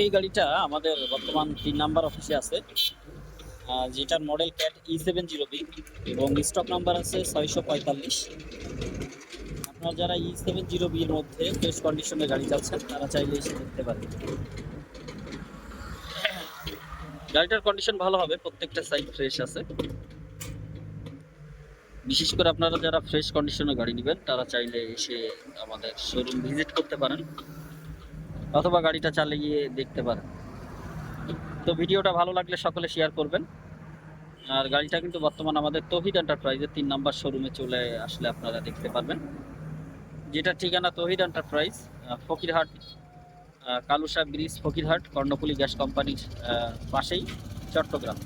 এই গাড়িটা আমাদের বর্তমান 3 নাম্বার অফিসে আছে, যেটার মডেল ক্যাট E70B এবং স্টক নাম্বার আছে 645। আপনারা যারা E70B এর মধ্যে ফ্রেশ কন্ডিশনে গাড়ি চাচ্ছেন তারা চাইলে এসে দেখতে পারেন। গাড়িটার কন্ডিশন ভালো হবে, প্রত্যেকটা সাইড ফ্রেশ আছে। বিশেষ করে আপনারা যারা ফ্রেশ কন্ডিশনে গাড়ি নেবেন তারা চাইলে এসে আমাদের শোরুম ভিজিট করতে পারেন অথবা গাড়িটা চালিয়ে দেখতে পারেন। তো ভিডিওটা ভালো লাগলে সকলে শেয়ার করবেন। আর গাড়িটা কিন্তু বর্তমান আমাদের তৌহিদ এন্টারপ্রাইজের 3 নাম্বার শোরুমে চলে আসলে আপনারা দেখতে পারবেন, যেটা ঠিকানা Tauhid Enterprise, Fakirhat, Kalusha Bridge, Fakirhat, Karnaphuli Gas কোম্পানির পাশেই, চট্টগ্রাম।